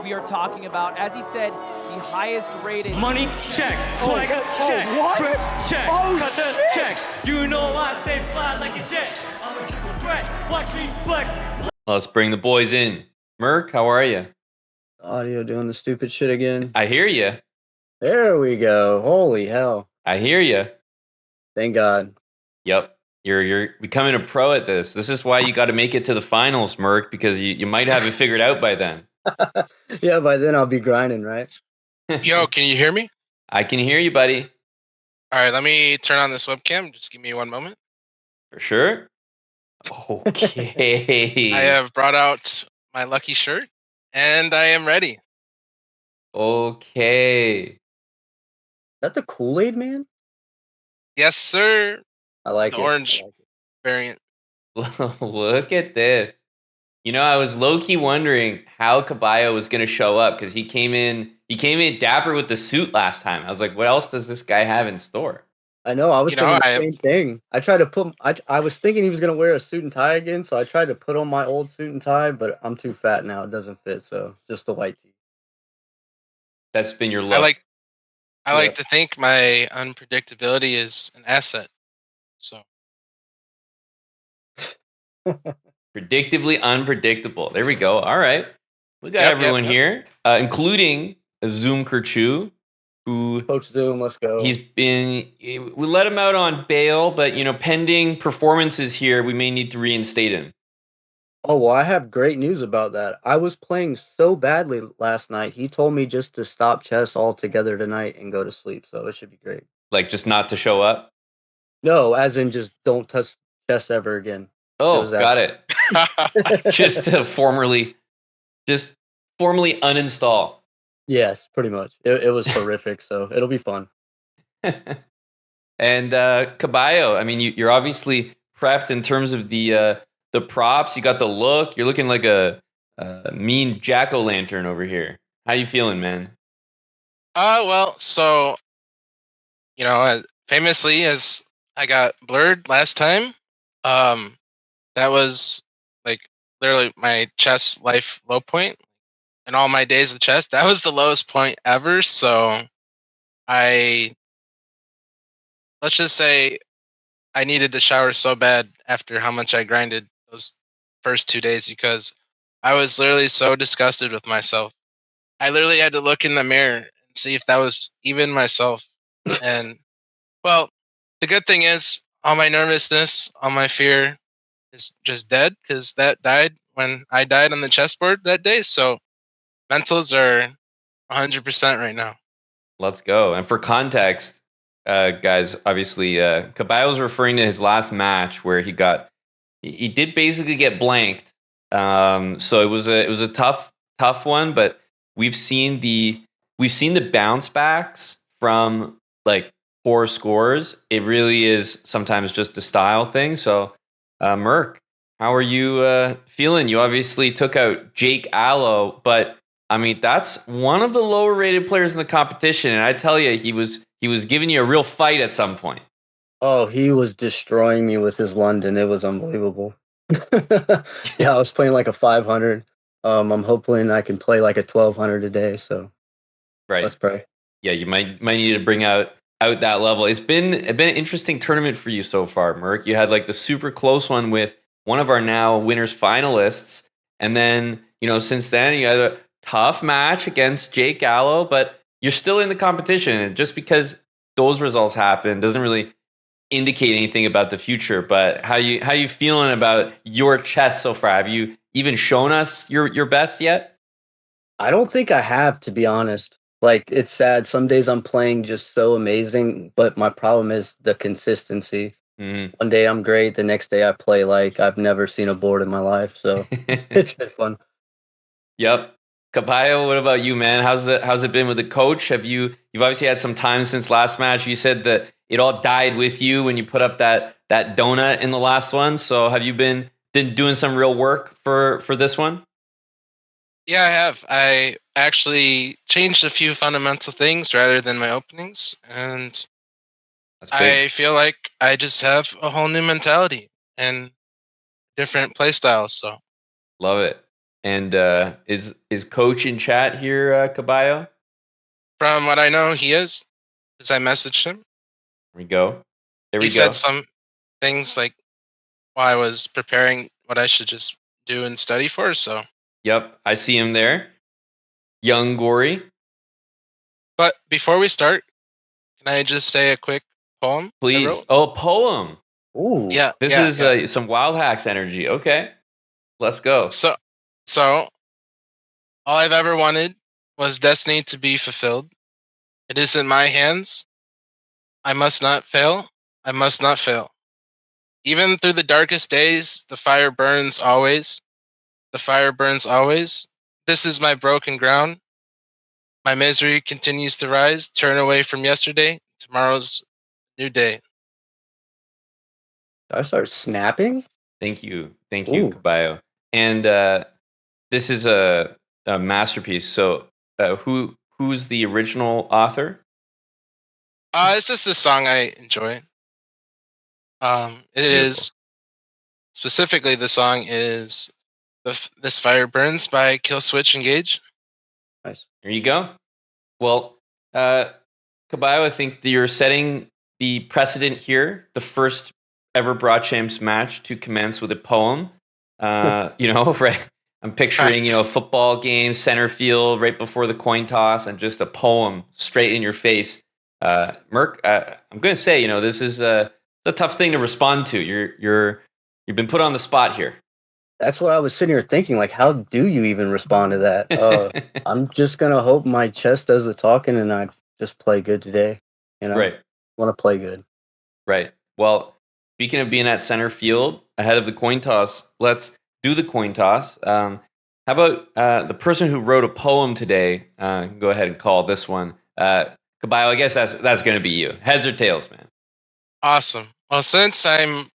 we are talking about. As he said, the highest rated. Money check, swagger check, drip check, cut the check. You know I say fly like a jet. I'm a triple threat. Watch me flex. Let's bring the boys in. Murk, how are you? Audio doing the stupid shit again. I hear you. There we go. Holy hell. I hear you. Thank God. Yep. You're becoming a pro at this. This is why you got to make it to the finals, Murk, because you might have it figured out by then. Yeah, by then I'll be grinding, right? Yo, can you hear me? I can hear you, buddy. All right, let me turn on this webcam. Just give me one moment. For sure. Okay. I have brought out my lucky shirt, and I am ready. Okay. Is that the Kool-Aid man? Yes, sir. I like The it. orange. I like it. Variant. Look at this. You know, I was low-key wondering how Caballo was going to show up because he came in dapper with the suit last time. I was like, what else does this guy have in store? I know. I was thinking the same thing. I tried to put. I was thinking he was gonna wear a suit and tie again, so I tried to put on my old suit and tie, but I'm too fat now. It doesn't fit. So just the white tee. That's been your look. I like to think my unpredictability is an asset. So Predictably unpredictable. There we go. All right. We got everyone here, including Zoom Kerchu, who Coach Zoom, let's go. we let him out on bail, but pending performances here, we may need to reinstate him. Oh, well, I have great news about that. I was playing so badly last night. He told me just to stop chess altogether tonight and go to sleep, so it should be great. Like just not to show up? No, as in just don't touch chess ever again. Oh, got it. just to formally uninstall. Yes, pretty much. It was horrific, so it'll be fun. And Caballo, I mean, you're obviously prepped in terms of the props. You got the look. You're looking like a mean jack-o'-lantern over here. How you feeling, man? Well, so famously, as I got blurred last time, that was like literally my chess life low point. In all my days of chess, that was the lowest point ever. So let's just say I needed to shower so bad after how much I grinded those first 2 days because I was literally so disgusted with myself. I literally had to look in the mirror and see if that was even myself. And well, the good thing is all my nervousness, all my fear is just dead because that died when I died on the chessboard that day. So mentals are 100% right now. Let's go. And for context, guys, obviously, Caballo's referring to his last match where he did basically get blanked. So it was a tough one, but we've seen the bounce backs from like poor scores. It really is sometimes just a style thing. So, Murk, how are you feeling? You obviously took out Jake Allo, but I mean, that's one of the lower rated players in the competition. And I tell you, he was giving you a real fight at some point. Oh, he was destroying me with his London. It was unbelievable. Yeah, I was playing like a 500. I'm hoping I can play like a 1200 today. So right. Let's pray. Yeah, you might need to bring out that level. It's been an interesting tournament for you so far, Murk. You had like the super close one with one of our now winners finalists. And then, since then you had a tough match against Jake Gallo, but you're still in the competition. And just because those results happen doesn't really indicate anything about the future. But how you feeling about your chess so far? Have you even shown us your best yet? I don't think I have, to be honest. Like, it's sad. Some days I'm playing just so amazing, but my problem is the consistency. Mm-hmm. One day I'm great. The next day I play like I've never seen a board in my life. So it's been fun. Yep. Caballo, what about you, man? How's it been with the coach? You've obviously had some time since last match. You said that it all died with you when you put up that donut in the last one. So have you been doing some real work for this one? Yeah, I have. I actually changed a few fundamental things rather than my openings, and I feel like I just have a whole new mentality and different play styles. So love it. And is coach in chat here, Caballo? From what I know, he is. Because I messaged him. There we go. There we He go. said some things like while I was preparing what I should just do and study for. So, Yep, I see him there. Young Gory. but before we start, can I just say a quick poem I Please. wrote? Oh, a poem. Ooh. Yeah. This yeah, is yeah. some Wild Hacks energy. Okay, let's go. So all I've ever wanted was destiny to be fulfilled. It is in my hands. I must not fail. I must not fail. Even through the darkest days, the fire burns always. The fire burns always. This is my broken ground. My misery continues to rise. Turn away from yesterday. Tomorrow's new day. Did I start snapping? Thank you, Ooh. Caballo. And this is a masterpiece. So, who's the original author? It's just a song I enjoy. It Beautiful. is specifically the song is "This Fire Burns" by Kill Switch Engage. Nice. There you go. Well, Caballo, I think that you're setting the precedent here. The first ever BrahChamps match to commence with a poem. Right? I'm picturing, a football game, center field, right before the coin toss, and just a poem straight in your face. Murk, I'm going to say, this is a tough thing to respond to. You've been put on the spot here. That's what I was sitting here thinking. Like, how do you even respond to that? I'm just gonna hope my chess does the talking, and I just play good today. Right. Want to play good. Right. Well, speaking of being at center field ahead of the coin toss, let's do the coin toss. How about the person who wrote a poem today? Go ahead and call this one. Caballo, I guess that's going to be you. Heads or tails, man? Awesome. Well, since I'm,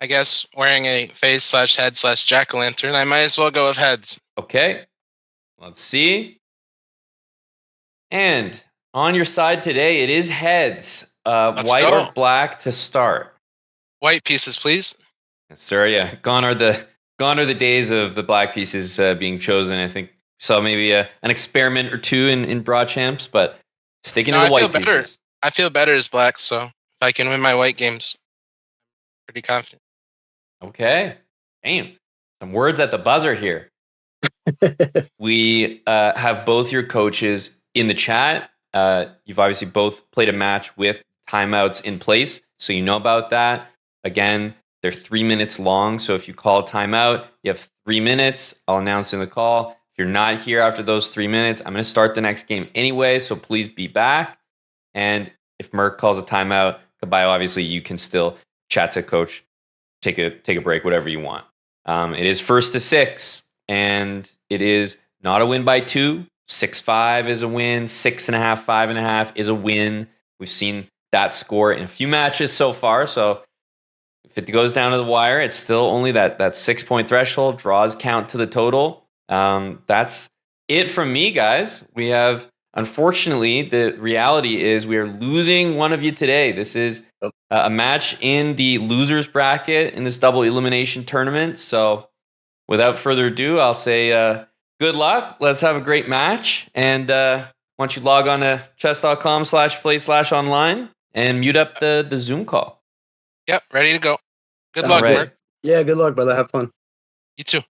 I guess, wearing a face/head/jack-o'-lantern, I might as well go with heads. Okay. Let's see. And on your side today, it is heads. White go. or black to start? White pieces, please. Yes, sir. Yeah, gone are the days of the black pieces being chosen. I think saw maybe an experiment or two in BrahChamps, but sticking to the white pieces. I feel better as black, so if I can win my white games, I'm pretty confident. Okay. Damn. Some words at the buzzer here. We have both your coaches in the chat. You've obviously both played a match with timeouts in place, so you know about that. Again, they're 3 minutes long, so if you call a timeout, you have 3 minutes. I'll announce in the call. If you're not here after those 3 minutes, I'm going to start the next game anyway, so please be back. And if Murk calls a timeout, Caballo, obviously you can still chat to coach, take a break, whatever you want. It is 1st to 6, and it is not a win by 2. 6-5 is a win. 6.5, 5.5 is a win. We've seen that score in a few matches so far. So if it goes down to the wire, it's still only that 6-point threshold. Draws count to the total. That's it from me, guys. We have, unfortunately, the reality is we are losing one of you today. This is a match in the losers bracket in this double elimination tournament. So without further ado, I'll say good luck. Let's have a great match. And why don't you log on to chess.com/play/online and mute up the Zoom call. Yep, ready to go. Good luck, right. Mark. Yeah, good luck, brother. Have fun. You too.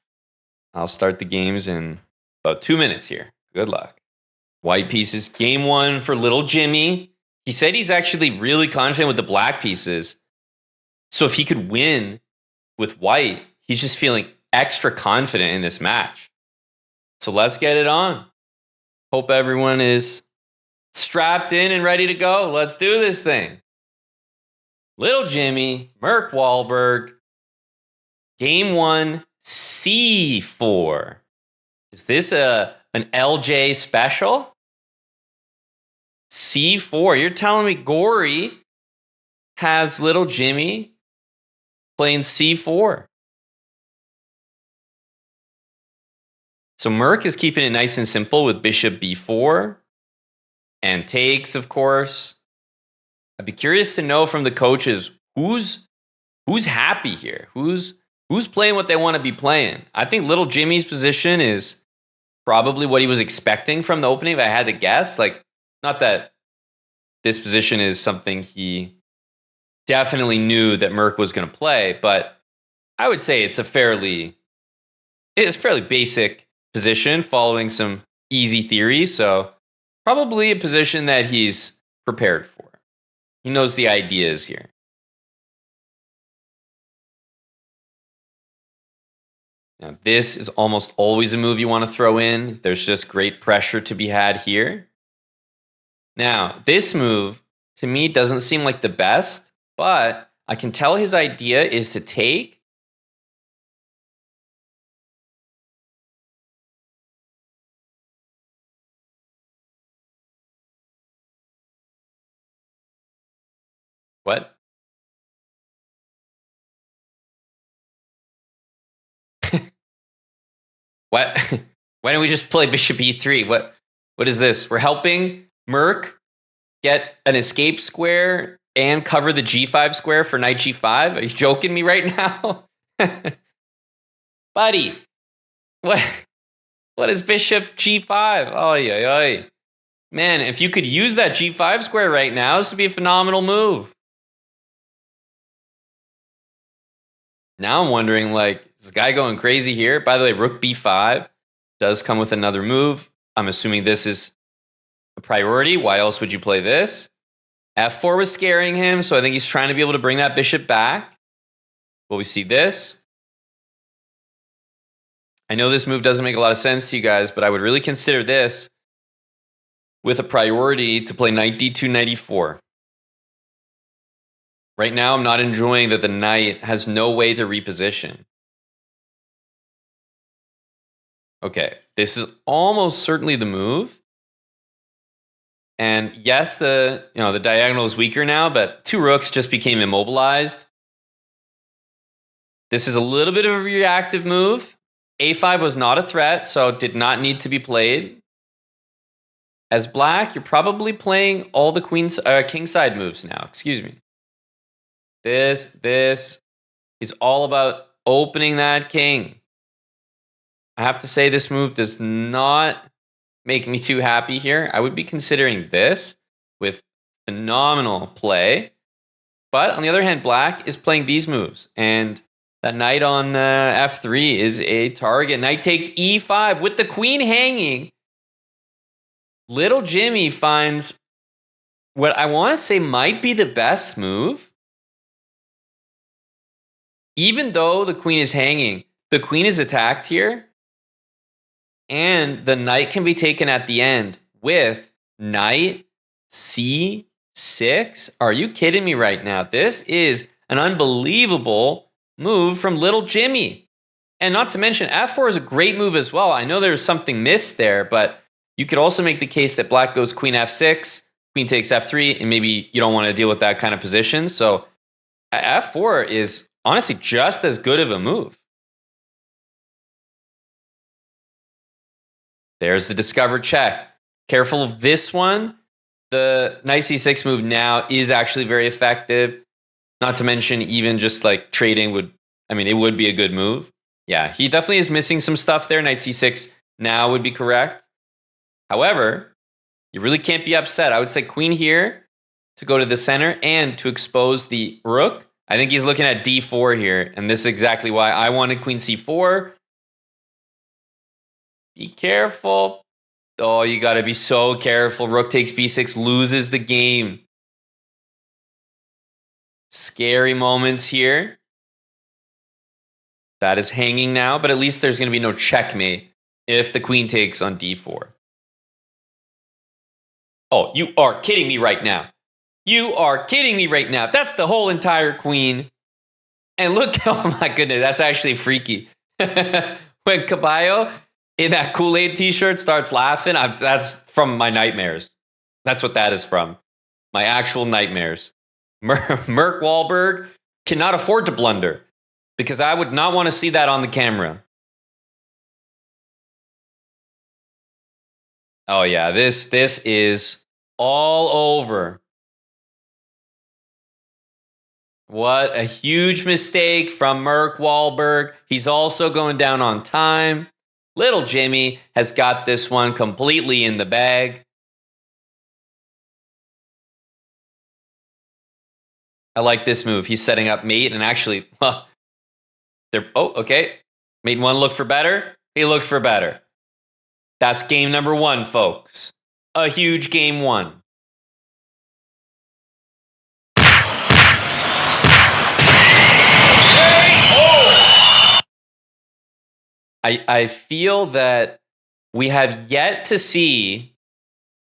I'll start the games in about 2 minutes here. Good luck. White pieces. Game 1 for little Jimmy. He said he's actually really confident with the black pieces. So if he could win with white, he's just feeling extra confident in this match. So let's get it on. Hope everyone is strapped in and ready to go. Let's do this thing. Little Jimmy, MurkWahlberg. Game 1, C4. Is this an LJ special? C4. You're telling me Gory has little Jimmy playing C4. So Murk is keeping it nice and simple with bishop b4 and takes, of course. I'd be curious to know from the coaches who's happy here, who's who's playing what they want to be playing? I think little Jimmy's position is probably what he was expecting from the opening, if I had to guess. Like, not that this position is something he definitely knew that Murk was going to play, but I would say it's fairly basic position following some easy theories. So probably a position that he's prepared for. He knows the ideas here. Now, this is almost always a move you want to throw in. There's just great pressure to be had here. Now, this move, to me, doesn't seem like the best, but I can tell his idea is to take. What? What? Why don't we just play bishop e3? What is this? We're helping Murk get an escape square and cover the g5 square for knight g5? Are you joking me right now? Buddy, what is bishop g5? Oy, oy, oy. Man, if you could use that g5 square right now, this would be a phenomenal move. Now I'm wondering, like, is this guy going crazy here? By the way, rook b5 does come with another move. I'm assuming this is a priority. Why else would you play this? f4 was scaring him, so I think he's trying to be able to bring that bishop back. Will we see this? I know this move doesn't make a lot of sense to you guys, but I would really consider this with a priority to play knight d2, knight e4. Right now, I'm not enjoying that the knight has no way to reposition. Okay, this is almost certainly the move. And yes, the diagonal is weaker now, but two rooks just became immobilized. This is a little bit of a reactive move. a5 was not a threat, so it did not need to be played. As black, you're probably playing all the kingside moves now. Excuse me. This is all about opening that king. I have to say this move does not make me too happy here. I would be considering this with phenomenal play. But on the other hand, black is playing these moves. And that knight on f3 is a target. Knight takes e5 with the queen hanging. Little Jimmy finds what I want to say might be the best move. Even though the queen is hanging, the queen is attacked here. And the knight can be taken at the end with knight c6. Are you kidding me right now? This is an unbelievable move from little Jimmy. And not to mention, f4 is a great move as well. I know there's something missed there, but you could also make the case that black goes queen f6, queen takes f3, and maybe you don't want to deal with that kind of position. So f4 is honestly just as good of a move. There's the discover check. Careful of this one. The knight c6 move now is actually very effective. Not to mention, even just like trading it would be a good move. Yeah, he definitely is missing some stuff there. Knight c6 now would be correct. However, you really can't be upset. I would say queen here to go to the center and to expose the rook. I think he's looking at d4 here, and this is exactly why I wanted queen c4. Be careful. Oh, you got to be so careful. Rook takes b6, loses the game. Scary moments here. That is hanging now, but at least there's going to be no checkmate if the queen takes on d4. Oh, you are kidding me right now. You are kidding me right now. That's the whole entire queen. And look, oh my goodness, that's actually freaky. When Caballo in that Kool-Aid t-shirt starts laughing, that's from my nightmares. That's what that is from. My actual nightmares. MurkWahlberg cannot afford to blunder because I would not want to see that on the camera. Oh yeah, this is all over. What a huge mistake from MurkWahlberg. He's also going down on time. Little Jimmy has got this one completely in the bag. I like this move. He's setting up mate, and actually, okay. Mate 1 look for better. He looked for better. That's game number 1, folks. A huge game 1. I feel that we have yet to see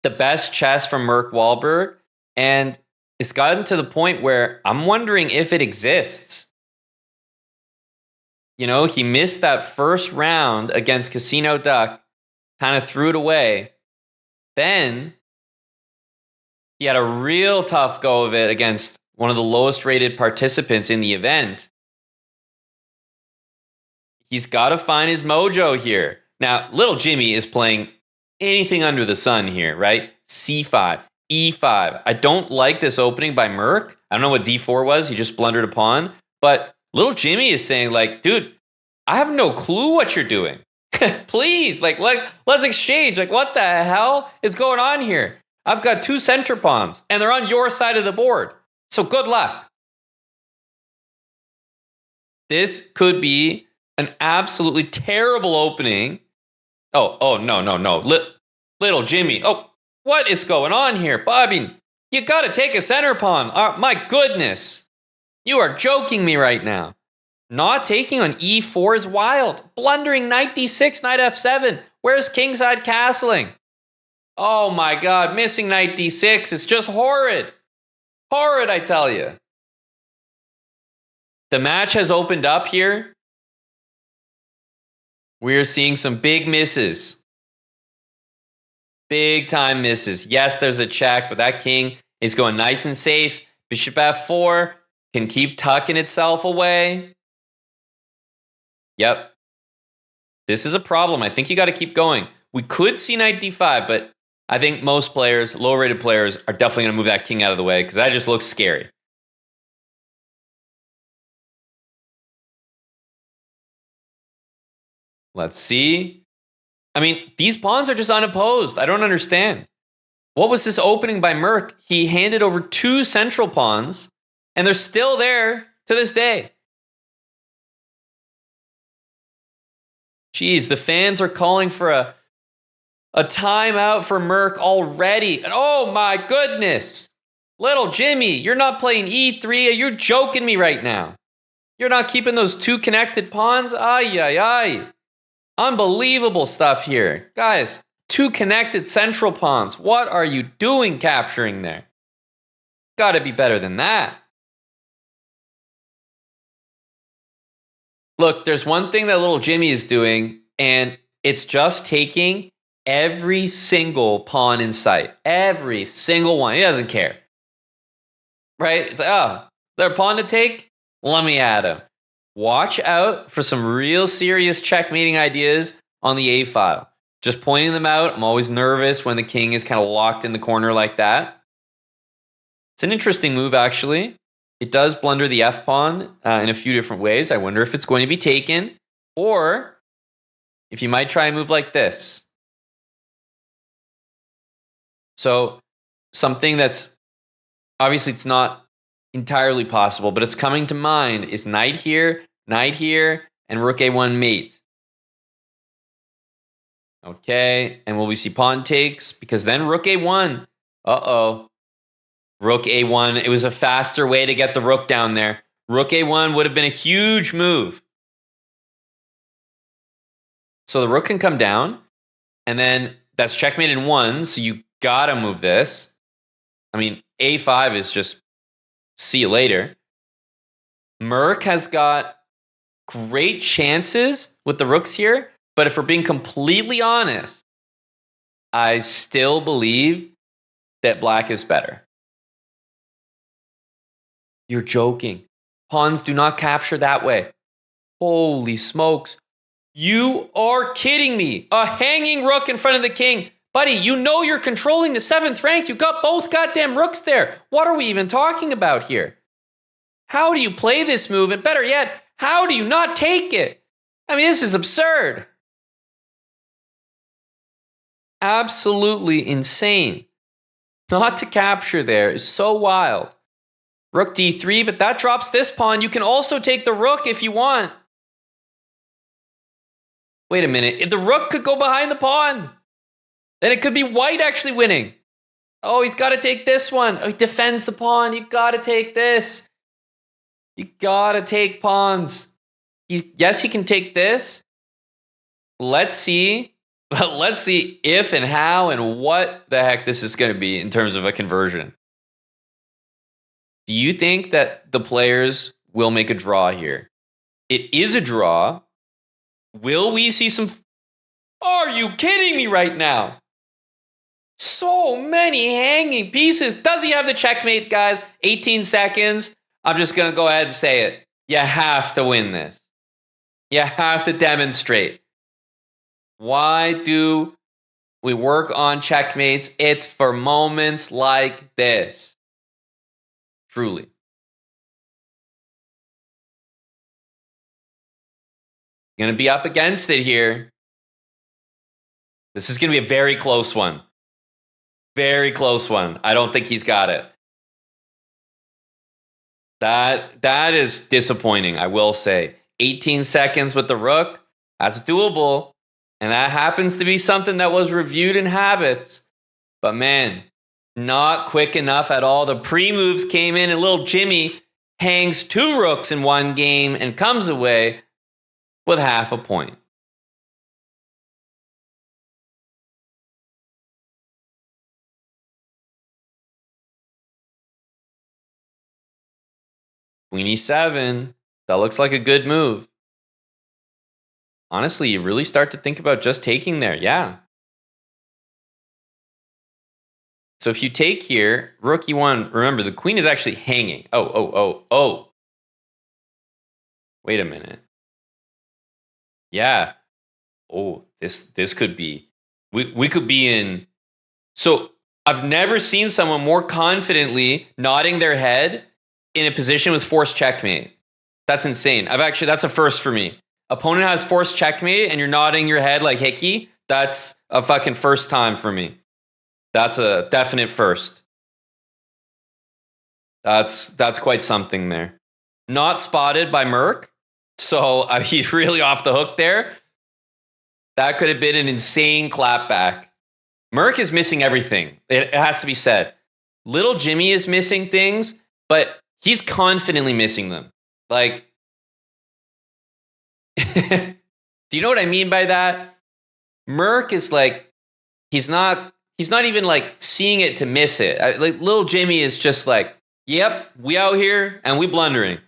the best chess from MurkWahlberg, and it's gotten to the point where I'm wondering if it exists. You know, he missed that first round against Casino Duck, kind of threw it away. Then he had a real tough go of it against one of the lowest rated participants in the event. He's got to find his mojo here. Now, little Jimmy is playing anything under the sun here, right? C5, E5. I don't like this opening by Murk. I don't know what D4 was. He just blundered a pawn. But little Jimmy is saying, like, dude, I have no clue what you're doing. Please, let's exchange. Like, what the hell is going on here? I've got 2 center pawns, and they're on your side of the board. So good luck. This could be an absolutely terrible opening. Oh, no. Little Jimmy. Oh, what is going on here? Bobby, you got to take a center pawn. My goodness. You are joking me right now. Not taking on E4 is wild. Blundering knight D6, knight F7. Where's kingside castling? Oh my god, missing knight D6 is just horrid. Horrid, I tell you. The match has opened up here. We're seeing some big misses. Big time misses. Yes, there's a check, but that king is going nice and safe. Bishop F4 can keep tucking itself away. Yep. This is a problem. I think you got to keep going. We could see knight D5, but I think most players, low-rated players, are definitely going to move that king out of the way because that just looks scary. Let's see. I mean, these pawns are just unopposed. I don't understand. What was this opening by Murk? He handed over 2 central pawns, and they're still there to this day. Jeez, the fans are calling for a timeout for Murk already. And oh my goodness. Little Jimmy, you're not playing E3. You're joking me right now. You're not keeping those 2 connected pawns? Ay. Unbelievable stuff here. Guys, 2 connected central pawns. What are you doing capturing there? Gotta be better than that. Look, there's one thing that little Jimmy is doing, and it's just taking every single pawn in sight. Every single one. He doesn't care. Right? It's like, oh, is there a pawn to take? Let me add him. Watch out for some real serious checkmating ideas on the A file. Just pointing them out. I'm always nervous when the king is kind of locked in the corner like that. It's an interesting move, actually. It does blunder the F pawn in a few different ways. I wonder if it's going to be taken, or if you might try a move like this. So something that's obviously it's not entirely possible, but it's coming to mind is knight here, and rook A1 mate. Okay, and will we see pawn takes? Because then rook A1. Uh-oh. Rook A1. It was a faster way to get the rook down there. Rook A1 would have been a huge move. So the rook can come down, and then that's checkmate in 1, so you gotta move this. I mean, A5 is just see you later. Murk has got great chances with the rooks here, but if we're being completely honest, I still believe that black is better. You're joking. Pawns do not capture that way. Holy smokes. You are kidding me. A hanging rook in front of the king. Buddy, you know you're controlling the 7th rank. You got both goddamn rooks there. What are we even talking about here? How do you play this move? And better yet, how do you not take it? I mean, this is absurd. Absolutely insane. Not to capture there is so wild. Rook d3, but that drops this pawn. You can also take the rook if you want. Wait a minute. The rook could go behind the pawn. Then it could be white actually winning. Oh, he's got to take this one. Oh, he defends the pawn. You got to take this. You got to take pawns. Yes, he can take this. Let's see. Let's see if and how and what the heck this is going to be in terms of a conversion. Do you think that the players will make a draw here? It is a draw. Will we see some... Are you kidding me right now? So many hanging pieces. Does he have the checkmate, guys? 18 seconds. I'm just going to go ahead and say it. You have to win this. You have to demonstrate. Why do we work on checkmates? It's for moments like this. Truly. Going to be up against it here. This is going to be a very close one. Very close one. I don't think he's got it. That is disappointing, I will say. 18 seconds with the rook. That's doable. And that happens to be something that was reviewed in habits. But man, not quick enough at all. The pre-moves came in and little Jimmy hangs 2 rooks in one game and comes away with half a point. Queen e7. That looks like a good move. Honestly, you really start to think about just taking there. Yeah. So if you take here, rook e1, remember the queen is actually hanging. Oh. Wait a minute. Yeah. Oh, this could be... We could be in... So I've never seen someone more confidently nodding their head in a position with forced checkmate. That's insane. That's a first for me. Opponent has forced checkmate and you're nodding your head like Hickey. That's a fucking first time for me. That's a definite first. That's quite something there. Not spotted by Murk. So he's really off the hook there. That could have been an insane clapback. Murk is missing everything. It has to be said. Little Jimmy is missing things, but he's confidently missing them. Like, do you know what I mean by that? Murk is like, he's not even like seeing it to miss it. Like little Jimmy is just like, yep, we out here and we blundering.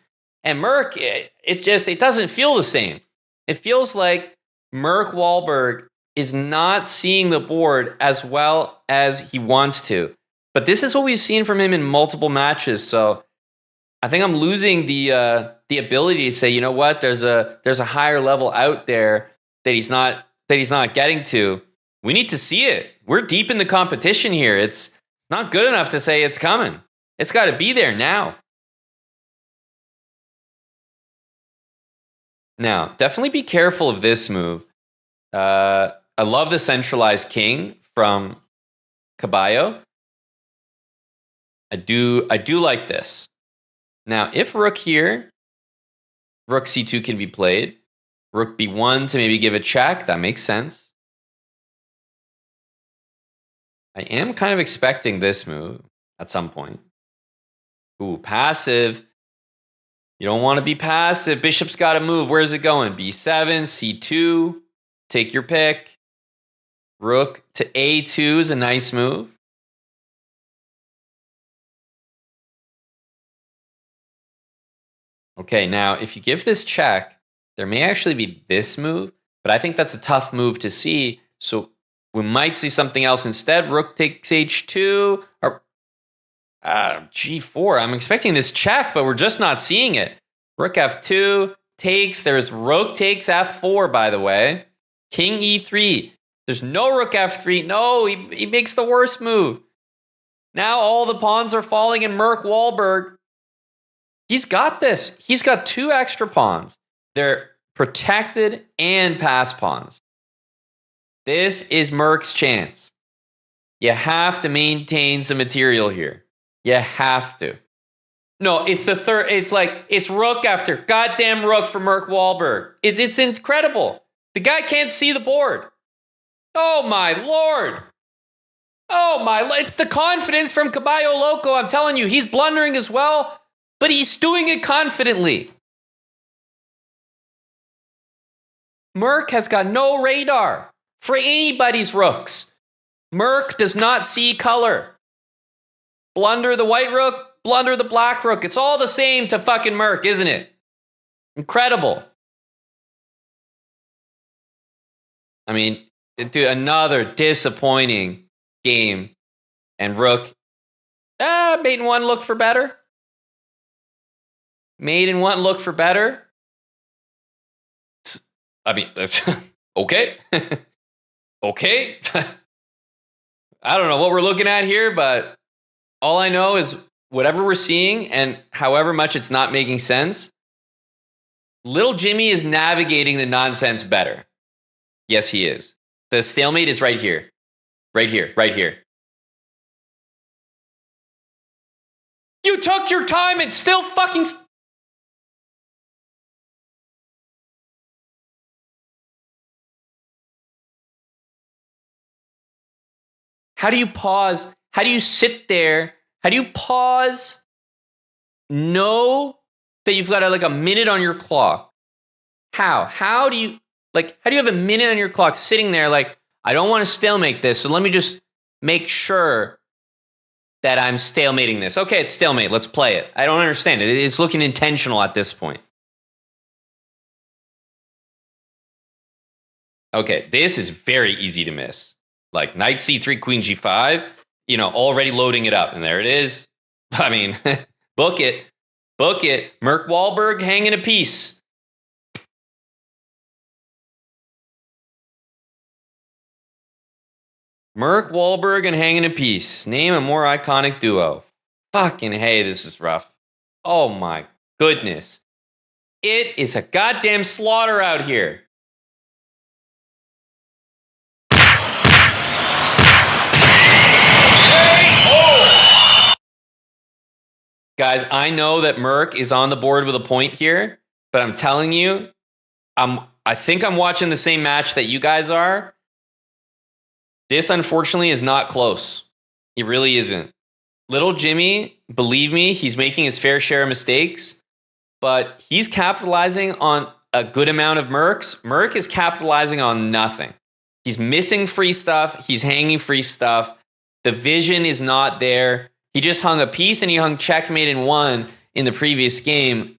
And Murk, it doesn't feel the same. It feels like MurkWahlberg is not seeing the board as well as he wants to. But this is what we've seen from him in multiple matches. So I think I'm losing the ability to say, you know what, there's a higher level out there that he's not getting to. We need to see it. We're deep in the competition here. It's not good enough to say it's coming. It's got to be there now. Now, definitely be careful of this move. I love the centralized king from Caballo. I do like this. Now, if rook here, rook c2 can be played. Rook b1 to maybe give a check. That makes sense. I am kind of expecting this move at some point. Ooh, passive. You don't want to be passive. Bishop's got to move. Where's it going? b7, c2. Take your pick. Rook to a2 is a nice move. Okay, now if you give this check, there may actually be this move, but I think that's a tough move to see. So we might see something else instead. Rook takes h2 or g4. I'm expecting this check, but we're just not seeing it. Rook f2 takes. There's rook takes f4, by the way. King e3. There's no rook f3. No, he makes the worst move. Now all the pawns are falling in MurkWahlberg. He's got this. He's got 2 extra pawns. They're protected and pass pawns. This is Murk's chance. You have to maintain some material here. You have to. No, it's the third. It's like, it's rook after goddamn rook for MurkWahlberg. It's incredible. The guy can't see the board. Oh my lord. Oh my, it's the confidence from CaballoLoco. I'm telling you, he's blundering as well, but he's doing it confidently. Murk has got no radar for anybody's rooks. Murk does not see color. Blunder the white rook, blunder the black rook. It's all the same to fucking Murk, isn't it? Incredible. I mean, dude, another disappointing game. And rook, mate in 1 look for better. Mate in 1 look for better. I mean, okay. Okay. I don't know what we're looking at here, but all I know is whatever we're seeing and however much it's not making sense, little Jimmy is navigating the nonsense better. Yes, he is. The stalemate is right here. Right here. Right here. You took your time and still fucking... How do you pause? How do you sit there? How do you pause? Know that you've got like a minute on your clock. How? How do you have a minute on your clock sitting there like, I don't want to stalemate this, so let me just make sure that I'm stalemating this. Okay, it's stalemate. Let's play it. I don't understand it. It's looking intentional at this point. Okay, this is very easy to miss. Like knight c3, queen g5, already loading it up. And there it is. I mean, book it. Book it. MurkWahlberg hanging a piece. MurkWahlberg and hanging a piece. Name a more iconic duo. Fucking hey, this is rough. Oh my goodness. It is a goddamn slaughter out here. Guys, I know that Murk is on the board with a point here, but I'm telling you, I think I'm watching the same match that you guys are. This, unfortunately, is not close. It really isn't. Little Jimmy, believe me, he's making his fair share of mistakes, but he's capitalizing on a good amount of Murks. Murk is capitalizing on nothing. He's missing free stuff. He's hanging free stuff. The vision is not there. He just hung a piece and he hung checkmate in 1 in the previous game.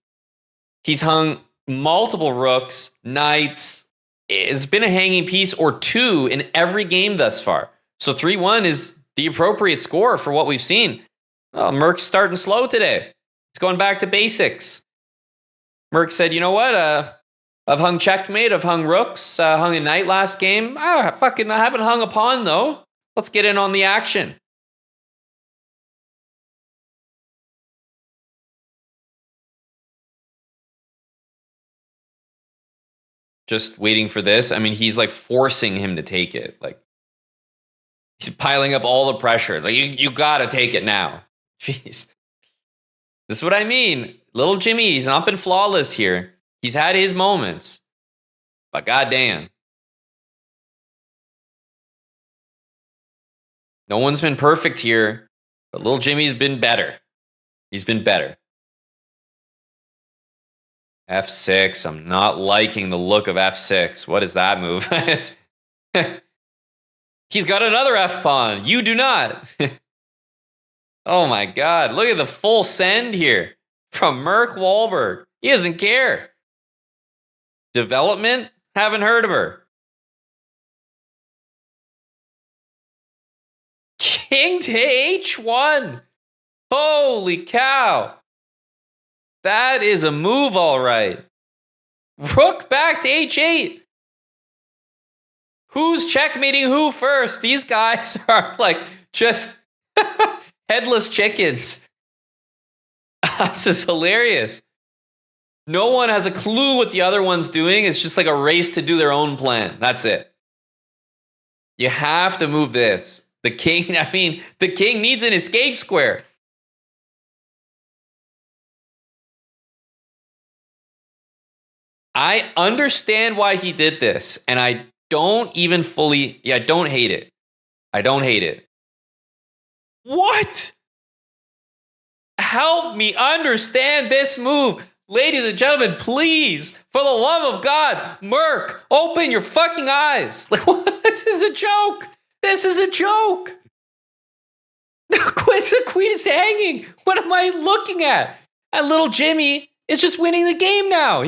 He's hung multiple rooks, knights. It's been a hanging piece or 2 in every game thus far. So 3-1 is the appropriate score for what we've seen. Murk's starting slow today. It's going back to basics. Murk said, you know what? I've hung checkmate. I've hung rooks. Hung a knight last game. I haven't hung a pawn, though. Let's get in on the action. Just waiting for this. I mean, he's like forcing him to take it. Like, he's piling up all the pressure. It's like, you gotta take it now. Jeez. This is what I mean. Little Jimmy, he's not been flawless here. He's had his moments. But goddamn. No one's been perfect here. But little Jimmy's been better. He's been better. F6. I'm not liking the look of F6. What is that move? He's got another F pawn. You do not. Oh my God. Look at the full send here from MurkWahlberg. He doesn't care. Development? Haven't heard of her. King to H1. Holy cow. That is a move, all right. Rook back to H8. Who's checkmating who first? These guys are like just headless chickens. This is hilarious. No one has a clue what the other one's doing. It's just like a race to do their own plan. That's it. You have to move this. The king needs an escape square. I understand why he did this, and I don't hate it. I don't hate it. What? Help me understand this move. Ladies and gentlemen, please, for the love of God, Murk, open your fucking eyes. Like, what? This is a joke. This is a joke. The queen is hanging. What am I looking at? And little Jimmy is just winning the game now.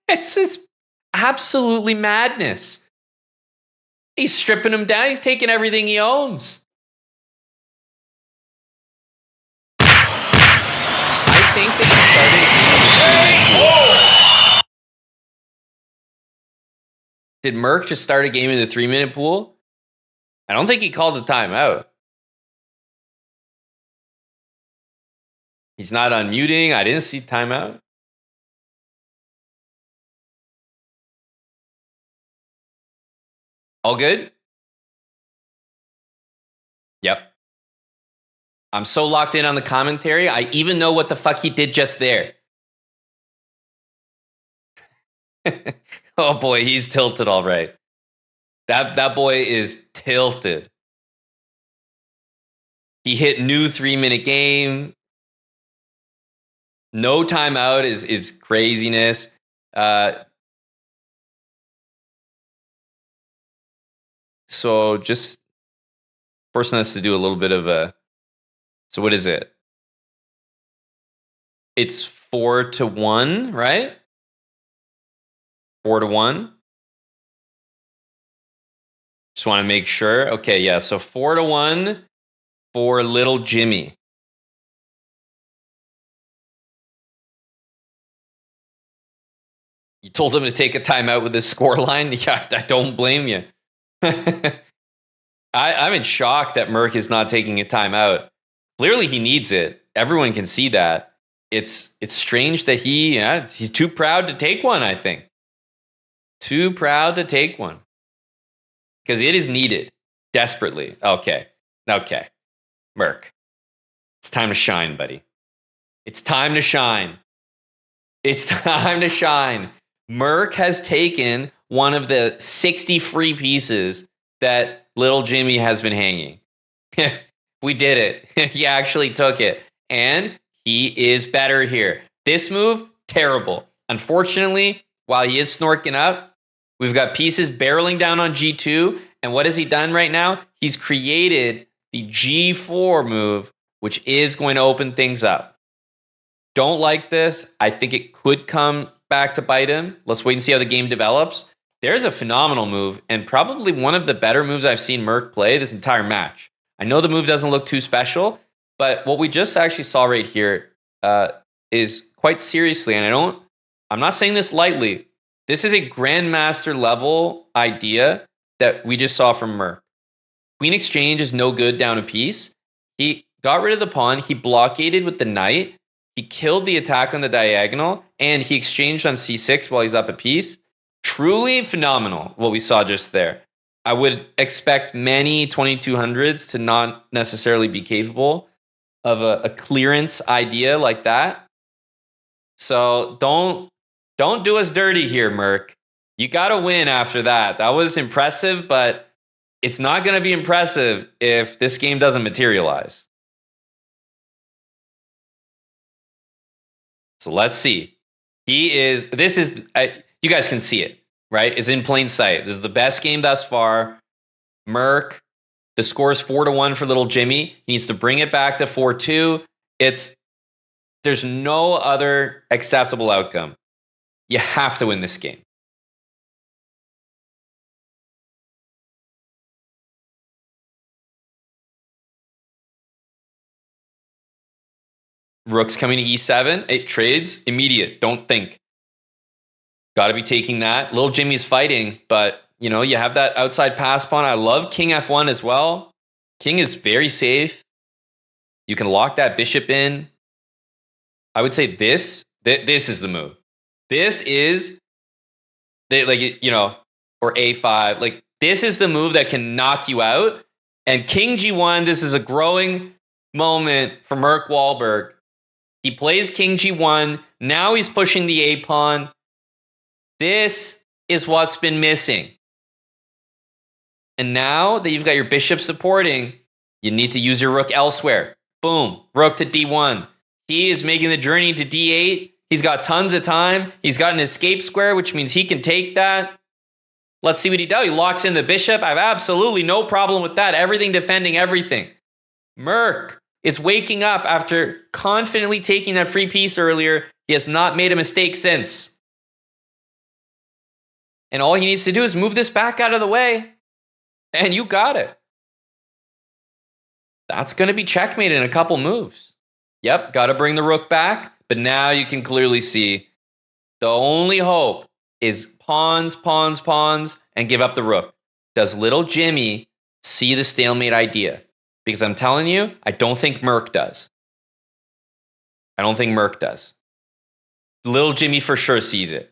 This is absolutely madness. He's stripping him down. He's taking everything he owns. I think they started. Did Murk just start a game in the 3-minute pool? I don't think he called a timeout. He's not unmuting. I didn't see timeout. All good? Yep. I'm so locked in on the commentary, I even know what the fuck he did just there. Oh boy, he's tilted all right. That boy is tilted. He hit new 3-minute game. No timeout is craziness. So just forcing us to do a little bit of a... So what is it? It's 4-1, right? 4-1. Just want to make sure. Okay, yeah. So 4-1 for little Jimmy. You told him to take a timeout with his scoreline? Yeah, I don't blame you. I'm in shock that Murk is not taking a timeout. Clearly he needs it. Everyone can see that. It's strange that he's too proud to take one, I think. Too proud to take one. Because it is needed. Desperately. Okay. Murk. It's time to shine, buddy. It's time to shine. It's time to shine. Murk has taken one of the 60 free pieces that little Jimmy has been hanging. We did it. He actually took it. And he is better here. This move, terrible. Unfortunately, while he is snorking up, we've got pieces barreling down on G2. And what has he done right now? He's created the G4 move, which is going to open things up. Don't like this. I think it could come back to bite him. Let's wait and see how the game develops. There's a phenomenal move and probably one of the better moves I've seen Murk play this entire match. I know the move doesn't look too special, but what we just actually saw right here is quite seriously, and I'm not saying this lightly. This is a grandmaster level idea that we just saw from Murk. Queen exchange is no good down a piece. He got rid of the pawn. He blockaded with the knight. He killed the attack on the diagonal, and he exchanged on c6 while he's up a piece. Truly phenomenal what we saw just there. I would expect many 2200s to not necessarily be capable of a clearance idea like that. So don't do us dirty here, Murk. You got to win after that. That was impressive, but it's not going to be impressive if this game doesn't materialize. So let's see. You guys can see it, right? It's in plain sight. This is the best game thus far. Murk, the score is 4-1 for little Jimmy. He needs to bring it back to 4-2. There's no other acceptable outcome. You have to win this game. Rook's coming to e7. It trades immediate. Don't think. Got to be taking that. Little Jimmy's fighting, but you have that outside pass pawn. I love king f1 as well. King is very safe. You can lock that bishop in. I would say this is the move. This is, or a5. Like, this is the move that can knock you out. And king g1, this is a growing moment for MurkWahlberg. He plays king g1. Now he's pushing the a pawn. This is what's been missing. And now that you've got your bishop supporting, you need to use your rook elsewhere. Boom, rook to d1. He is making the journey to d8. He's got tons of time. He's got an escape square, which means he can take that. Let's see what he does. He locks in the bishop. I have absolutely no problem with that. Everything defending everything. Murk is waking up after confidently taking that free piece earlier. He has not made a mistake since. And all he needs to do is move this back out of the way. And you got it. That's going to be checkmate in a couple moves. Yep, got to bring the rook back. But now you can clearly see the only hope is pawns, pawns, pawns, and give up the rook. Does little Jimmy see the stalemate idea? Because I'm telling you, I don't think Murk does. I don't think Murk does. Little Jimmy for sure sees it.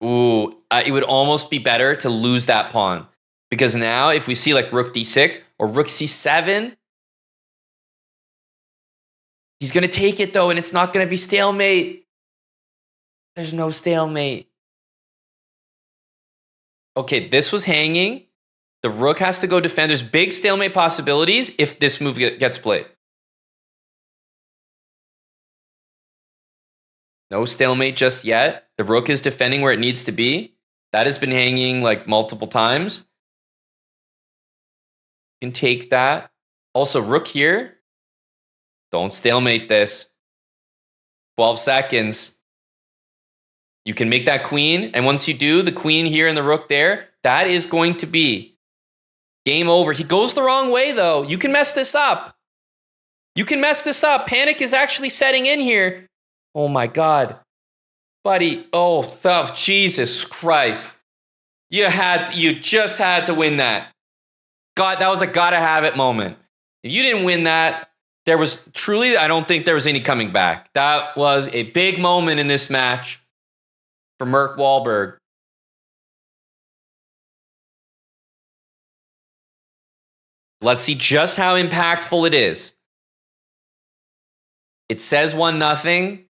Ooh, it would almost be better to lose that pawn. Because now if we see like rook d6 or rook c7, he's going to take it though, and it's not going to be stalemate. There's no stalemate. Okay, this was hanging. The rook has to go defend. There's big stalemate possibilities if this move gets played. No stalemate just yet. The rook is defending where it needs to be. That has been hanging like multiple times. You can take that. Also, rook here. Don't stalemate this. 12 seconds. You can make that queen. And once you do, the queen here and the rook there, that is going to be game over. He goes the wrong way, though. You can mess this up. You can mess this up. Panic is actually setting in here. Oh, my God. Buddy. Oh, Jesus Christ. You just had to win that. God, that was a gotta have it moment. If you didn't win that, there was truly, I don't think there was any coming back. That was a big moment in this match for MurkWahlberg. Let's see just how impactful it is. It says 1-0,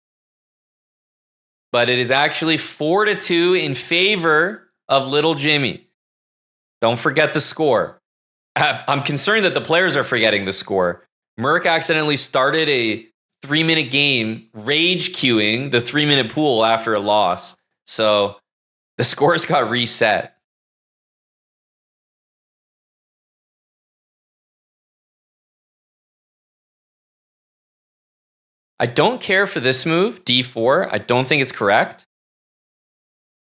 but it is actually 4-2 in favor of little Jimmy. Don't forget the score. I'm concerned that the players are forgetting the score. Murk accidentally started a 3-minute game, rage queuing the 3-minute pool after a loss. So the scores got reset. I don't care for this move, d4. I don't think it's correct.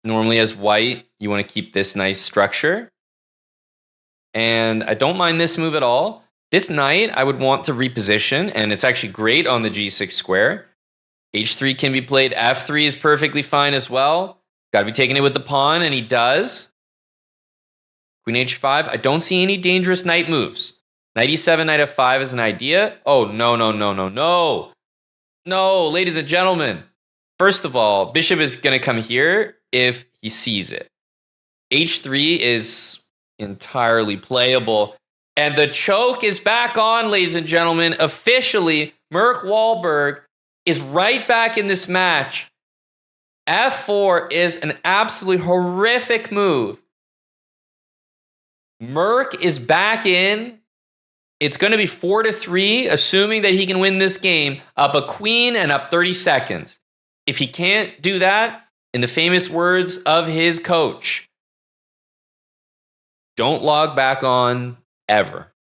Normally as white, you want to keep this nice structure. And I don't mind this move at all. This knight, I would want to reposition, and it's actually great on the g6 square. h3 can be played. f3 is perfectly fine as well. Got to be taking it with the pawn, and he does. Queen h5. I don't see any dangerous knight moves. Knight e7, knight f5 is an idea. Oh, no, no, no, no, no. No, ladies and gentlemen. First of all, bishop is going to come here if he sees it. h3 is entirely playable. And the choke is back on, ladies and gentlemen. Officially, MurkWahlberg is right back in this match. f4 is an absolutely horrific move. Murk is back in. It's going to be 4-3, assuming that he can win this game, up a queen and up 30 seconds. If he can't do that, in the famous words of his coach, don't log back on ever.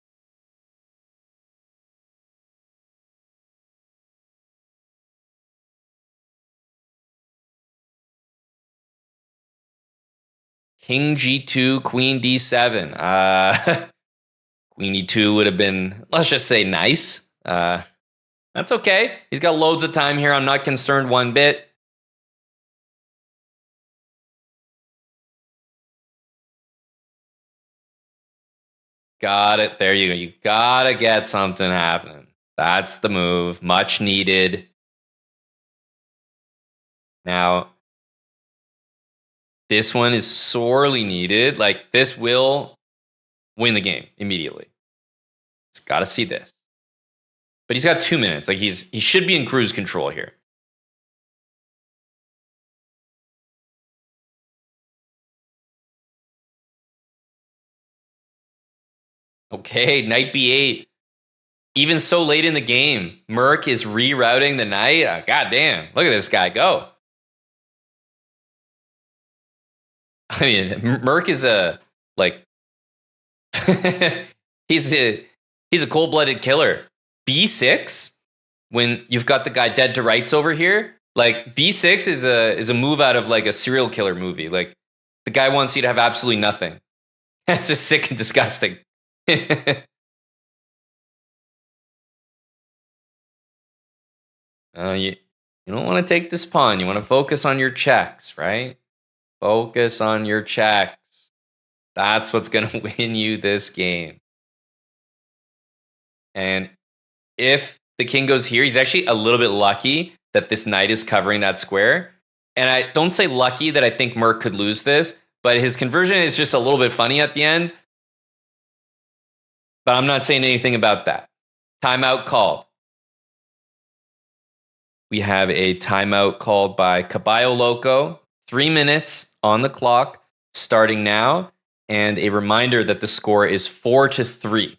King g2, queen d7. Queen e2 would have been, let's just say, nice. That's okay. He's got loads of time here. I'm not concerned one bit. Got it. There you go. You gotta get something happening. That's the move. Much needed. Now, this one is sorely needed. Like, this will win the game immediately. He's got to see this. But he's got 2 minutes. Like, he should be in cruise control here. Okay, knight b8. Even so late in the game, Murk is rerouting the knight. God damn, look at this guy go. I mean, Murk is he's a cold-blooded killer. B6, when you've got the guy dead to rights over here, like B6 is a move out of like a serial killer movie. Like, the guy wants you to have absolutely nothing. That's just sick and disgusting. You don't want to take this pawn. You want to focus on your checks, right? Focus on your checks. That's what's going to win you this game. And if the king goes here, he's actually a little bit lucky that this knight is covering that square. And I don't say lucky that I think Murk could lose this, but his conversion is just a little bit funny at the end. But I'm not saying anything about that. Timeout called. We have a timeout called by CaballoLoco. 3 minutes on the clock, starting now. And a reminder that the score is 4-3.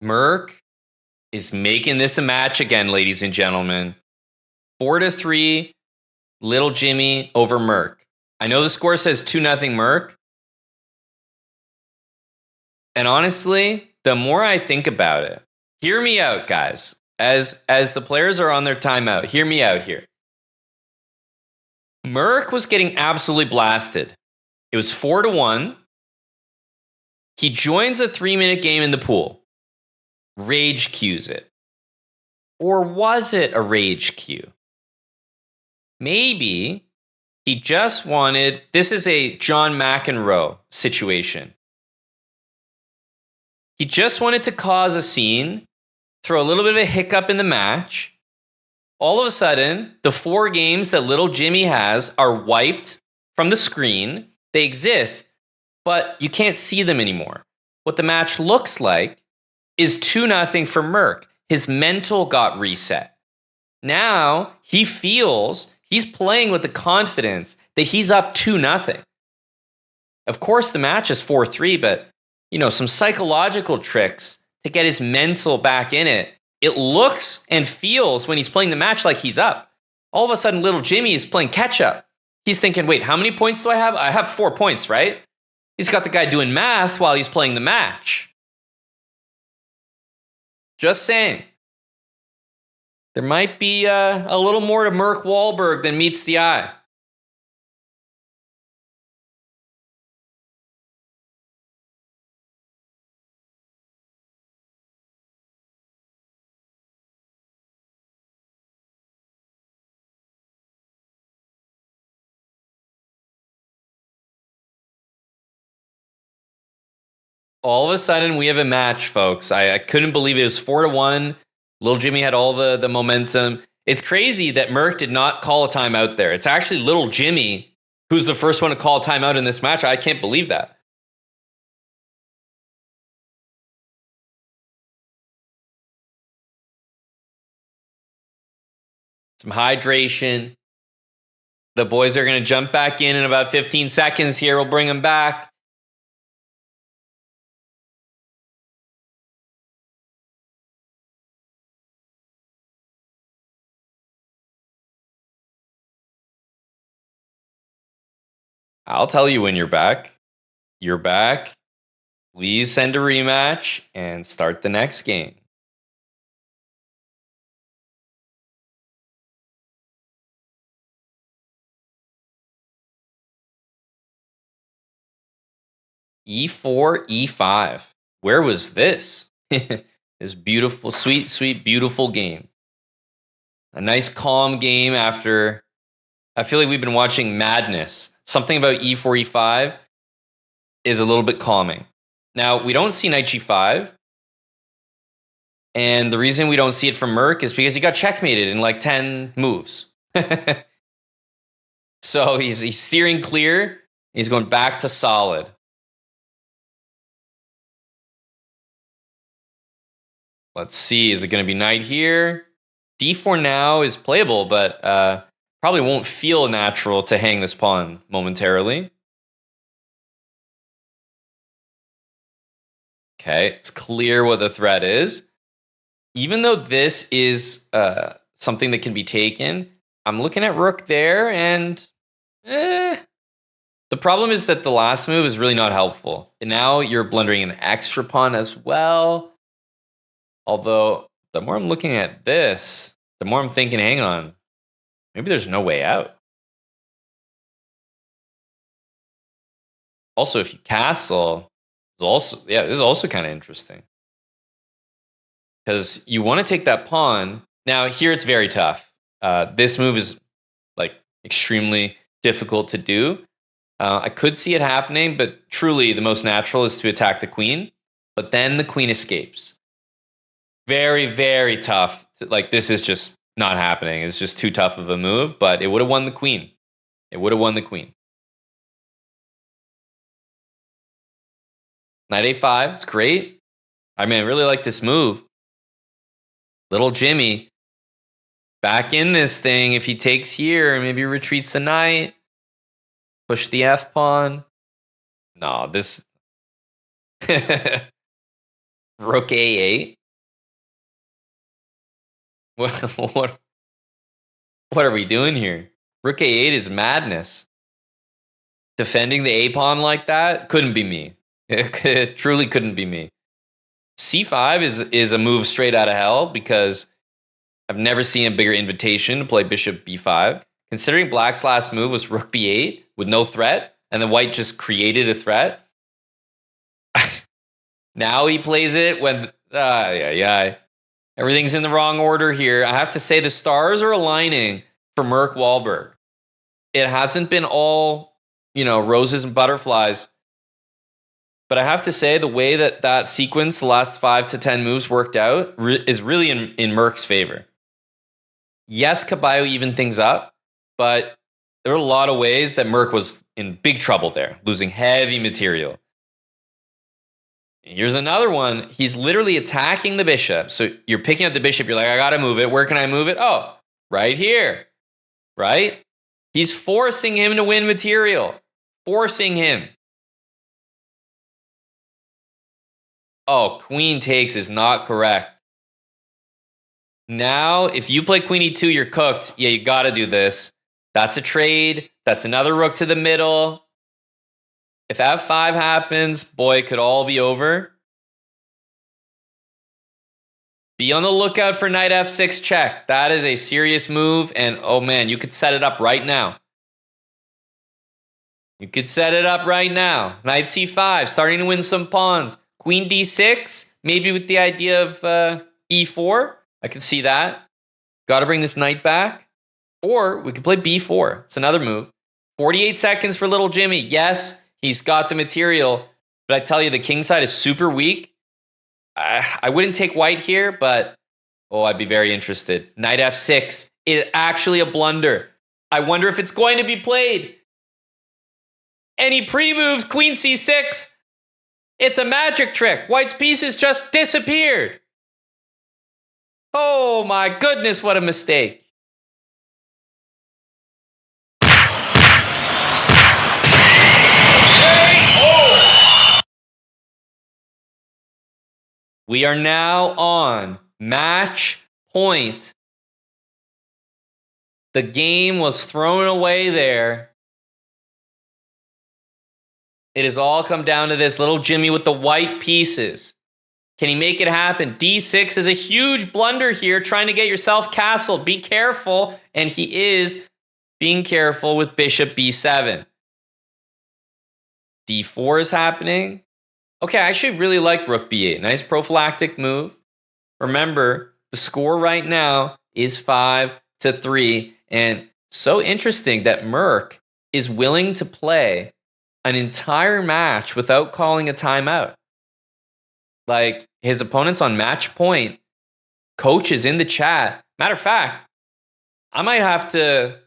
Murk is making this a match again, ladies and gentlemen. 4-3, Little Jimmy over Murk. I know the score says 2-0 Murk. And honestly, the more I think about it, hear me out, guys. As the players are on their timeout, hear me out here. Murk was getting absolutely blasted. It was 4-1. He joins a 3-minute game in the pool. Rage cues it. Or was it a rage cue? Maybe he just wanted, this is a John McEnroe situation. He just wanted to cause a scene, throw a little bit of a hiccup in the match. All of a sudden, the 4 games that little Jimmy has are wiped from the screen. They exist, but you can't see them anymore. What the match looks like is 2-0 for Murk. His mental got reset. Now he feels he's playing with the confidence that he's up 2-0. Of course, the match is 4-3, but some psychological tricks to get his mental back in it. It looks and feels when he's playing the match like he's up. All of a sudden, little Jimmy is playing catch up. He's thinking, wait, how many points do I have? I have 4 points, right? He's got the guy doing math while he's playing the match. Just saying. There might be a little more to MurkWahlberg than meets the eye. All of a sudden, we have a match, folks. I couldn't believe it. It was 4-1. Little Jimmy had all the momentum. It's crazy that Murk did not call a timeout there. It's actually little Jimmy who's the first one to call a timeout in this match. I can't believe that. Some hydration. The boys are going to jump back in about 15 seconds here. We'll bring them back. I'll tell you when you're back. You're back. Please send a rematch and start the next game. E4, E5. Where was this? This beautiful, sweet, sweet, beautiful game. A nice, calm game after... I feel like we've been watching madness. Something about E4, E5 is a little bit calming. Now, we don't see knight G5. And the reason we don't see it from Murk is because he got checkmated in like 10 moves. So he's steering clear. He's going back to solid. Let's see. Is it going to be knight here? D4 now is playable, but probably won't feel natural to hang this pawn momentarily. Okay, it's clear what the threat is. Even though this is something that can be taken, I'm looking at rook there, and the problem is that the last move is really not helpful. And now you're blundering an extra pawn as well. Although, the more I'm looking at this, the more I'm thinking, hang on, maybe there's no way out. Also, if you castle, this is also kind of interesting. Because you want to take that pawn. Now, here it's very tough. This move is like extremely difficult to do. I could see it happening, but truly the most natural is to attack the queen. But then the queen escapes. Very, very tough. Like, this is just not happening. It's just too tough of a move, but it would have won the queen. It would have won the queen. Knight A5, it's great. I mean, I really like this move. Little Jimmy back in this thing. If he takes here, maybe retreats the knight. Push the F pawn. No, this rook A8. What are we doing here? Rook A8 is madness. Defending the A pawn like that couldn't be me. It truly couldn't be me. C5 is a move straight out of hell because I've never seen a bigger invitation to play bishop B5. Considering black's last move was rook B8 with no threat, and then white just created a threat. Now he plays it when... Everything's in the wrong order here. I have to say the stars are aligning for MurkWahlberg. It hasn't been all, roses and butterflies. But I have to say the way that sequence, the last 5 to 10 moves worked out, is really in Murk's favor. Yes, Caballo evened things up, but there were a lot of ways that Murk was in big trouble there, losing heavy material. Here's another one. He's literally attacking the bishop. So you're picking up the bishop. You're like, I got to move it. Where can I move it? Oh, right here. Right? He's forcing him to win material. Forcing him. Oh, queen takes is not correct. Now, if you play queen e2, you're cooked. Yeah, you got to do this. That's a trade. That's another rook to the middle. If f5 happens, boy, it could all be over. Be on the lookout for knight f6 check. That is a serious move, and oh man, you could set it up right now. You could set it up right now. Knight c5, starting to win some pawns. Queen d6, maybe with the idea of e4. I can see that. Got to bring this knight back. Or we could play b4. It's another move. 48 seconds for little Jimmy. Yes, he's got the material, but I tell you, the king side is super weak. I wouldn't take white here, but I'd be very interested. Knight f6 is actually a blunder. I wonder if it's going to be played. And he pre-moves queen c6. It's a magic trick. White's pieces just disappeared. Oh my goodness, what a mistake. We are now on match point. The game was thrown away there. It has all come down to this little Jimmy with the white pieces. Can he make it happen? D6 is a huge blunder here, trying to get yourself castled. Be careful. And he is being careful with bishop B7. D4 is happening. Okay, I actually really like rook B8. Nice prophylactic move. Remember, the score right now is 5-3. And so interesting that Murk is willing to play an entire match without calling a timeout. Like, his opponent's on match point. Coach is in the chat. Matter of fact, I might have to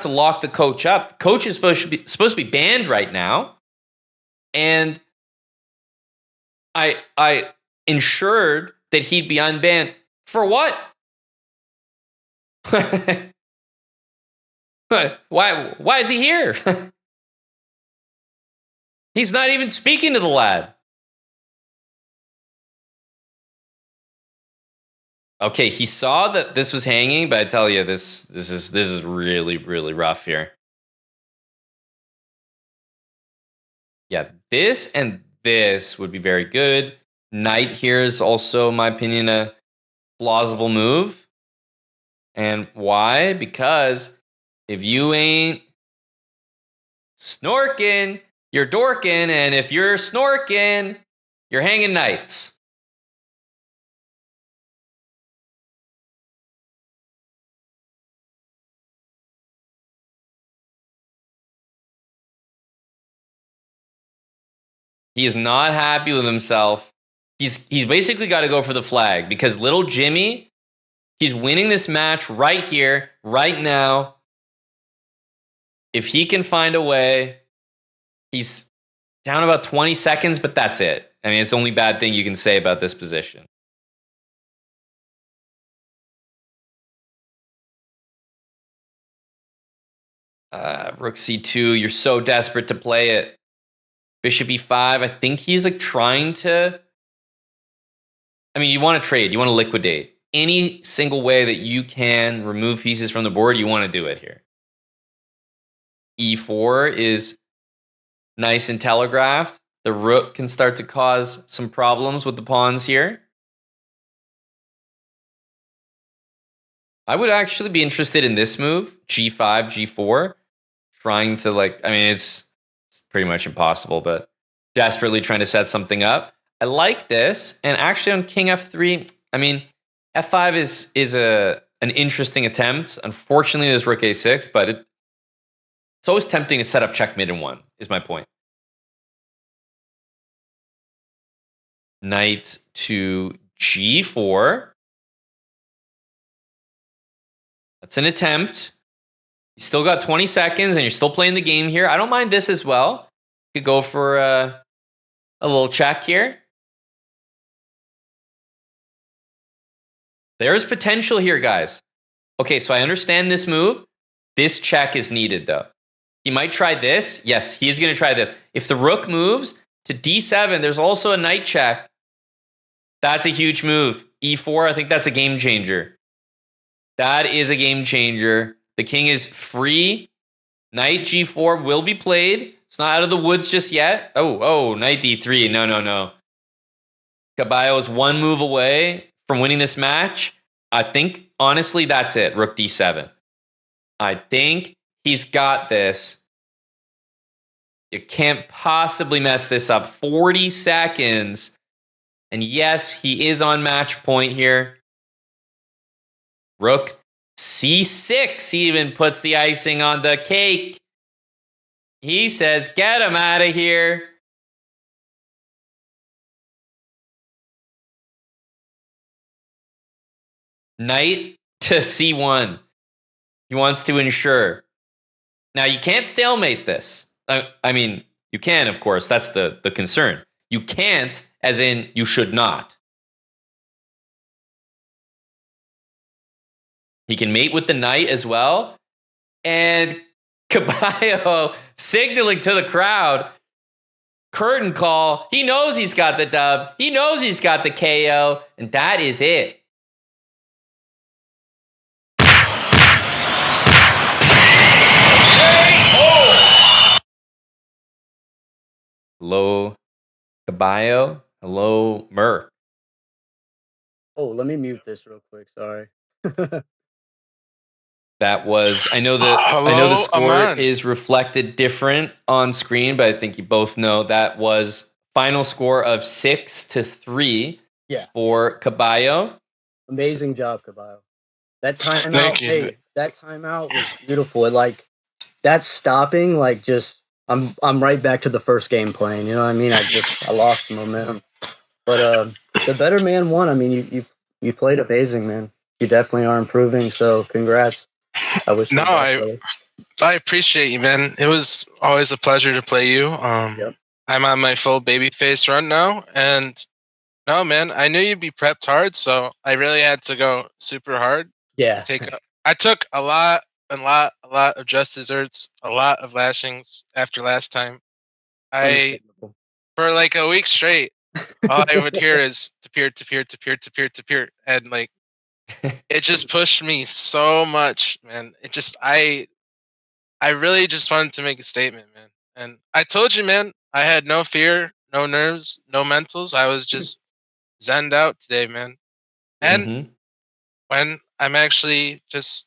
lock the coach up. Coach is supposed to be banned right now. And I ensured that he'd be unbanned. For what? Why is he here? He's not even speaking to the lad. Okay, he saw that this was hanging, but I tell you, this is really, really rough here. Yeah, this and this would be very good. Knight here is also, in my opinion, a plausible move. And why? Because if you ain't snorking, you're dorking, and if you're snorking, you're hanging knights. He is not happy with himself. He's basically got to go for the flag because little Jimmy, he's winning this match right here, right now. If he can find a way, he's down about 20 seconds, but that's it. I mean, it's the only bad thing you can say about this position. Rook C2, you're so desperate to play it. Bishop E5, I think he's like trying to... I mean, you want to trade, you want to liquidate. Any single way that you can remove pieces from the board, you want to do it here. E4 is nice and telegraphed. The rook can start to cause some problems with the pawns here. I would actually be interested in this move, G5, G4. Trying to I mean, it's pretty much impossible, but desperately trying to set something up. I like this. And actually on King F3, I mean, F5 is an interesting attempt. Unfortunately, there's Rook A6, but it's always tempting to set up checkmate in one, is my point. Knight to G4. That's an attempt. You still got 20 seconds and you're still playing the game here. I don't mind this as well. You could go for a little check here. There's potential here, guys. Okay, so I understand this move. This check is needed, though. He might try this. Yes, he is going to try this. If the rook moves to D7, there's also a knight check. That's a huge move. E4, I think that's a game changer. That is a game changer. The king is free. Knight G4 will be played. It's not out of the woods just yet. Oh, knight D3. No. Caballo is one move away from winning this match. I think, honestly, that's it. Rook D7. I think he's got this. You can't possibly mess this up. 40 seconds. And yes, he is on match point here. Rook C6 even puts the icing on the cake. He says, get him out of here. Knight to C1. He wants to ensure. Now, you can't stalemate this. I mean, you can, of course. That's the concern. You can't, as in you should not. He can mate with the knight as well. And Caballo signaling to the crowd. Curtain call. He knows he's got the dub. He knows he's got the KO. And that is it. Hello, Caballo. Hello, Murk. Oh, let me mute this real quick. Sorry. That was I know the Hello, score Aman. is reflected different on screen, but I think you both know that was final score of 6-3 Yeah. for Caballo. Amazing job, Caballo. That timeout, Thank you. hey, that timeout was beautiful. That stopping, I'm right back to the first game playing. You know what I mean? I lost the momentum. But the better man won. I mean, you played amazing, man. You definitely are improving. So congrats. I wish you No, the best, brother. I appreciate you, man. It was always a pleasure to play you. Yep. I'm on my full babyface run now, and no, man, I knew you'd be prepped hard, so I really had to go super hard. Yeah. I took a lot of just desserts, a lot of lashings after last time. Understandable. For like a week straight, all I would hear is to peer, and like it just pushed me so much, man. I really just wanted to make a statement, man. And I told you, man, I had no fear, no nerves, no mentals. I was just zenned out today, man. And Mhm. when I'm actually just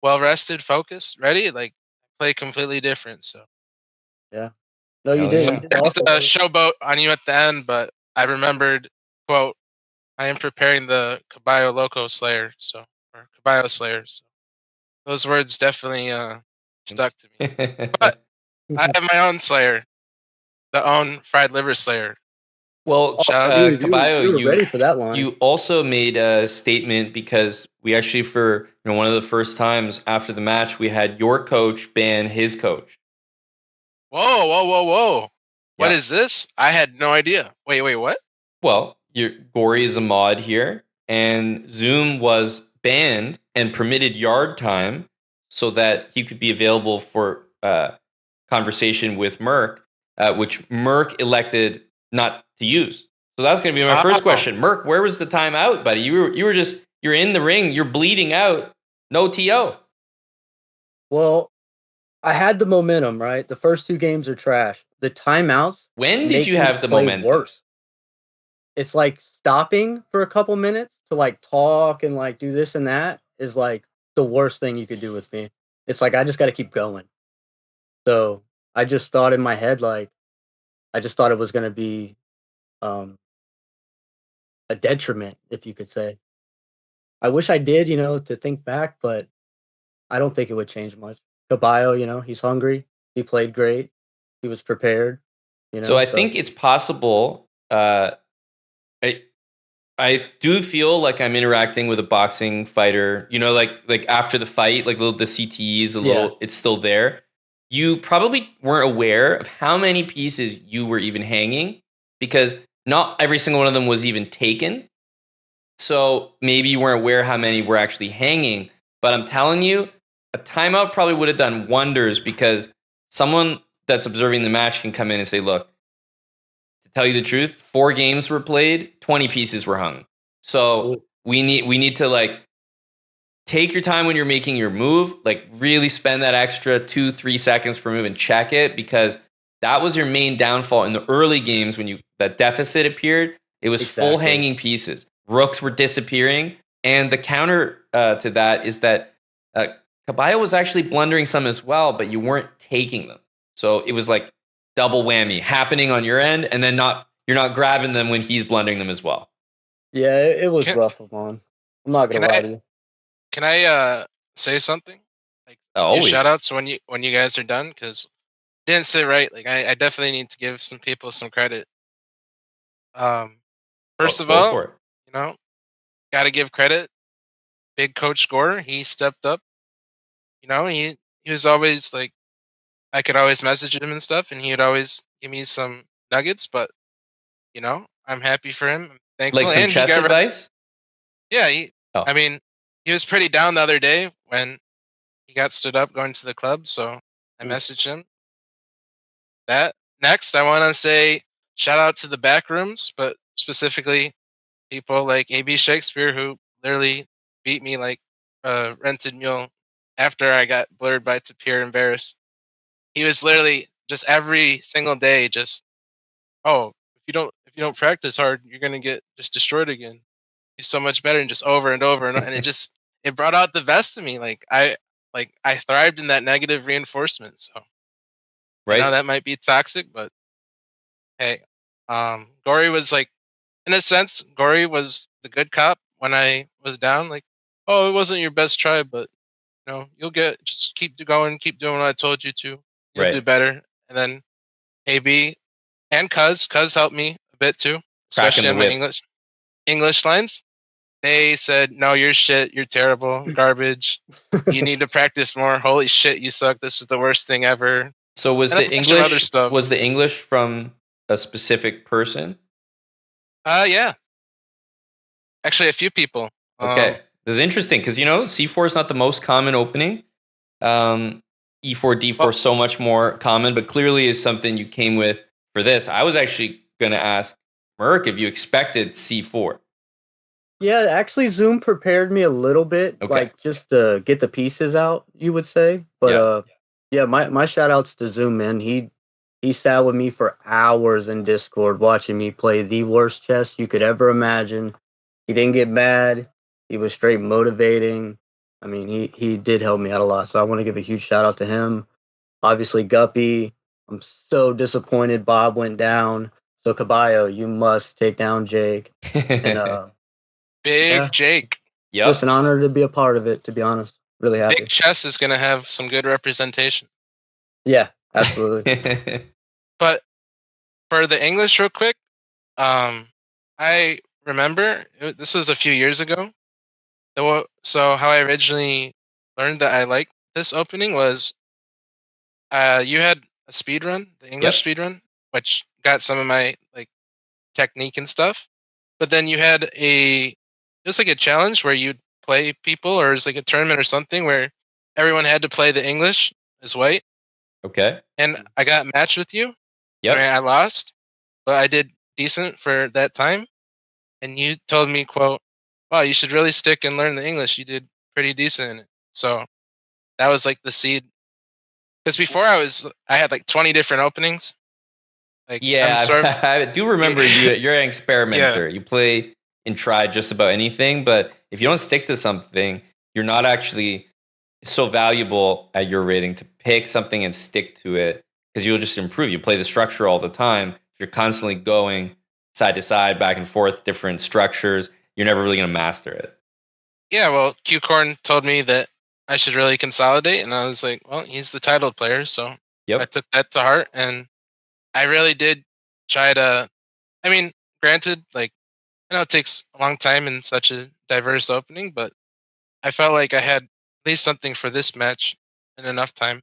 well rested, focused, ready, like play completely different. So Yeah. No, you Hell did. yeah. You did I had to awesome, brother. showboat on you at the end, but I remembered, quote, I am preparing the CaballoLoco Slayer, or Caballo Slayer. So those words definitely stuck to me. But I have my own Slayer, the own fried liver Slayer. Well, Shout out. Dude, Caballo, you were ready for that line. you also made a statement because we actually, for one of the first times after the match, we had your coach ban his coach. Whoa. What Yeah. is this? I had no idea. Wait, what? Well, Gory is a mod here, and Zoom was banned and permitted yard time so that he could be available for conversation with Merc, which Merc elected not to use. So that's going to be my first Oh. question. Merc, where was the timeout, buddy? You're in the ring, you're bleeding out, no TO. Well, I had the momentum, right? The first two games are trash. The timeouts When did make you me have the play momentum? worse. It's like stopping for a couple minutes to like talk and like do this and that is like the worst thing you could do with me. It's like I just got to keep going. So I just thought in my head, like I just thought it was going to be um, a detriment, if you could say. I wish I did, to think back, but I don't think it would change much. Caballo, he's hungry. He played great. He was prepared. So I So think it's possible. I I do feel like I'm interacting with a boxing fighter. You know, like after the fight, like the CTEs, Yeah. it's still there. You probably weren't aware of how many pieces you were even hanging because not every single one of them was even taken. So maybe you weren't aware how many were actually hanging. But I'm telling you, a timeout probably would have done wonders because someone that's observing the match can come in and say, look, to tell you the truth, 4 games were played, 20 pieces were hung. So Ooh. we need to like take your time when you're making your move, like really spend that extra 2-3 seconds per move and check it because that was your main downfall in the early games when that deficit appeared. It was full Exactly. hanging pieces. Rooks were disappearing, and the counter to that is that Caballo was actually blundering some as well, but you weren't taking them. So it was like double whammy happening on your end, and then you're not grabbing them when he's blundering them as well. Yeah, it was Can, rough, Amon. I'm not gonna can lie I to you. can I say something? Like give Always. shout outs when you guys are done? Because didn't say right. Like I definitely need to give some people some credit. First of Go all, for it. gotta give credit. Big coach scorer, he stepped up. He was always like I could always message him and stuff, and he would always give me some nuggets. But I'm happy for him. I'm Like thankful, some and he chess got advice? yeah. Oh. I mean, he was pretty down the other day when he got stood up going to the club. So I Oof. messaged him. That next, I want to say shout out to the back rooms, but specifically people like AB Shakespeare who literally beat me like a rented mule after I got blurred by Tapir embarrassed. He was literally just every single day just oh, if you don't practice hard, you're gonna get just destroyed again. He's so much better, and just over and over and it brought out the best of me. I thrived in that negative reinforcement. So Right. that might be toxic, but hey, Gory was like, in a sense, Gory was the good cop when I was down. Like, oh, it wasn't your best try, but you'll just keep going, keep doing what I told you to. You'll do Right. better. And then AB and Cuz helped me a bit too, Cracking especially the on my whip. English lines. They said, "No, you're shit. You're terrible, garbage. You need to practice more. Holy shit, you suck. This is the worst thing ever." So was And a the bunch of other English stuff. was the English from a specific person? Yeah. Actually, a few people. Okay. This is interesting because C4 is not the most common opening. E4, D4 Well, so much more common, but clearly is something you came with for this. I was actually going to ask Murk if you expected C4. Yeah, actually, Zoom prepared me a little bit, Okay. like just to get the pieces out, you would say. But Yeah. yeah, my shout outs to Zoom, man. He sat with me for hours in Discord watching me play the worst chess you could ever imagine. He didn't get mad. He was straight motivating. I mean, he did help me out a lot. So I want to give a huge shout out to him. Obviously, Guppy. I'm so disappointed Bob went down. So Caballo, you must take down Jake. And Big yeah. Jake. Just Yep. an honor to be a part of it, to be honest. Really happy. Big Chess is going to have some good representation. Yeah, absolutely. But for the English, real quick, I remember this was a few years ago. So how I originally learned that I liked this opening was you had a speed run, the English Yep. speed run, which got some of my like technique and stuff. But then you had just like a challenge where you'd play people, or it's like a tournament or something where everyone had to play the English as white. Okay. And I got matched with you. Yep. I lost, but I did decent for that time. And you told me, quote, "Wow, you should really stick and learn the English. You did pretty decent in it." So that was like the seed. Because before I had like 20 different openings. Like Yeah, I'm sort of, I do remember you're an experimenter. yeah, You play and try just about anything, but if you don't stick to something, you're not actually so valuable at your rating to pick something and stick to it because you'll just improve. You play the structure all the time. If you're constantly going side to side, back and forth, different structures, you're never really going to master it. yeah. Well, Q Corn told me that I should really consolidate, and I was like, well, he's the titled player, so I Yep. took that to heart, and I really did try to. I mean, granted, like I know it takes a long time in such a diverse opening, but I felt like I had at least something for this match in enough time.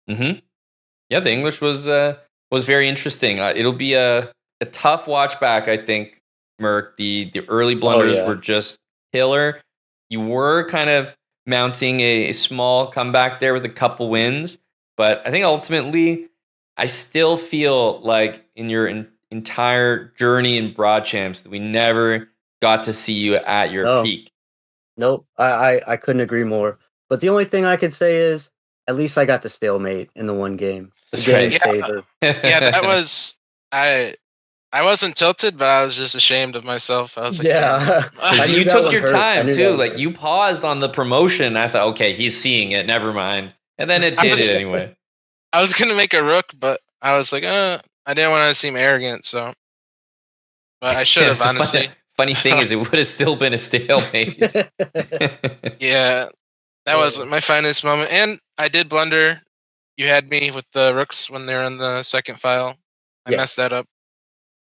Mm-hmm. Yeah, the English was very interesting. It'll be a tough watch back, I think. Merc, the early blunders yeah. were just killer. You were kind of mounting a small comeback there with a couple wins, but I think ultimately, I still feel like in your entire journey in BrahChamps that we never got to see you at your No, peak. nope. I couldn't agree more. But the only thing I could say is at least I got the stalemate in the one game. The That's game right. Yeah, saver. yeah, that was I wasn't tilted, but I was just ashamed of myself. I was like, damn. Yeah. I Because knew you that took would your hurt. I time knew that too. would Like hurt. you paused on the promotion. I thought, okay, he's seeing it. Never mind. And then it I did was it anyway. I was gonna make a rook, but I was like, I didn't want to seem arrogant, so. But I should have It's a honestly. funny thing is, it would have still been a stalemate. Yeah, that was my finest moment, and I did blunder. You had me with the rooks when they're on the second file. I messed Yes. that up.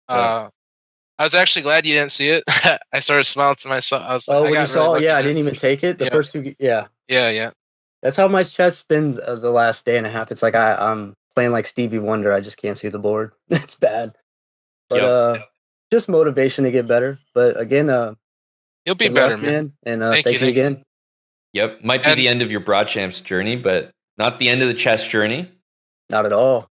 Yeah. I was actually glad you didn't see it. I sort of smiled to myself. I was like, Oh, I when you got really saw, lucky yeah, I there. didn't even take it. The Yeah, first two, yeah. yeah. That's how my chess been the last day and a half. It's like I'm playing like Stevie Wonder. I just can't see the board. It's bad. But Yep. just motivation to get better. But again, You'll be good better, luck, man. man. And Thank you. thank you again. Yep. Might be And the end of your BrahChamps journey, but not the end of the chess journey. Not at all.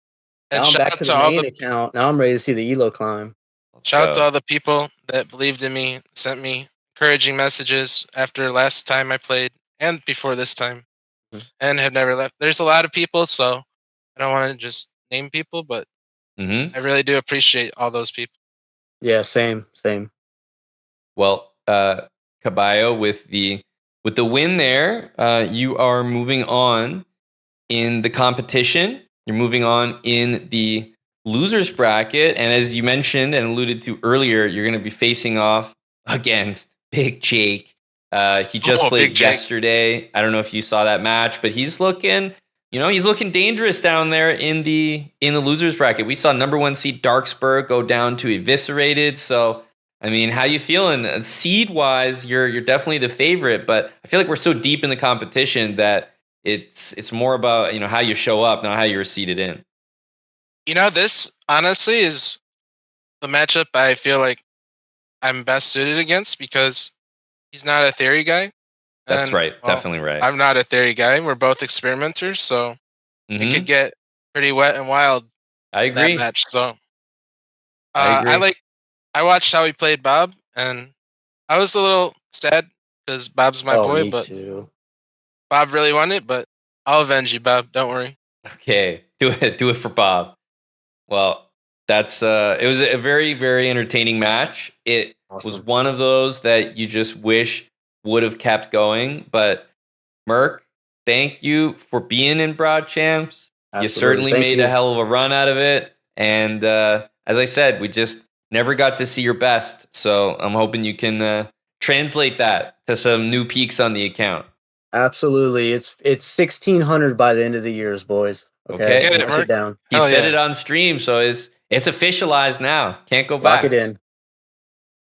and Now I'm shout back out to to the all main the account. Now I'm ready to see the elo climb. Let's shout out to go. all the people that believed in me, sent me encouraging messages after last time I played and before this time, Mhm. and have never left. There's a lot of people, so I don't want to just name people, but Mm-hmm. I really do appreciate all those people. Yeah, same. Well, Caballo, with the win there, you are moving on in the competition. You're moving on in the losers bracket, and as you mentioned and alluded to earlier, you're going to be facing off against Big Jake. He just played Big Jake. yesterday. I don't know if you saw that match, but he's looking dangerous down there in the losers bracket. We saw number 1 seed Darksburg go down to eviscerated. So, I mean, how you feeling? Seed wise, you're definitely the favorite, but I feel like we're so deep in the competition that it's more about how you show up, not how you're seeded in. This honestly is the matchup I feel like I'm best suited against because he's not a theory guy. That's and, right. well, Definitely right. I'm not a theory guy. We're both experimenters, so it could get pretty wet and wild. I agree. That match. So I agree. I watched how he played Bob, and I was a little sad because Bob's my boy, Me but too. Bob really won it. But I'll avenge you, Bob. Don't worry. Okay, do it for Bob. Well, that's it was a very, very entertaining match. It was Awesome. one of those that you just wish would have kept going. But Merk, thank you for being in BrahChamps. You certainly Thank made you. a hell of a run out of it. And as I said, we just never got to see your best. So I'm hoping you can translate that to some new peaks on the account. Absolutely. It's 1,600 by the end of the years, boys. Okay. Get it, Lock Mark. it down. He Hell said yeah. it on stream, so it's officialized now. Can't go Lock back. it in.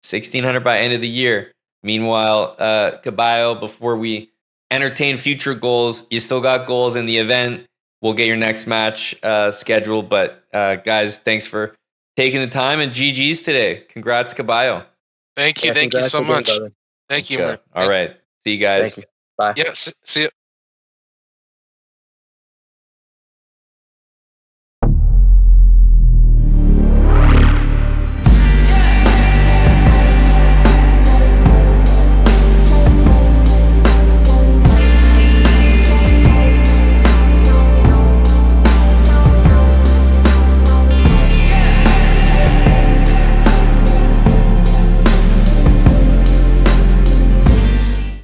1,600 by end of the year. Meanwhile, Caballo, before we entertain future goals, you still got goals in the event. We'll get your next match scheduled. But guys, thanks for taking the time, and GG's today. Congrats, Caballo. Thank you. Yeah, Thank you congrats so again, much. brother. Thank you, Go. Mark. All right. See you guys. Thank you. Bye. Yeah. See you.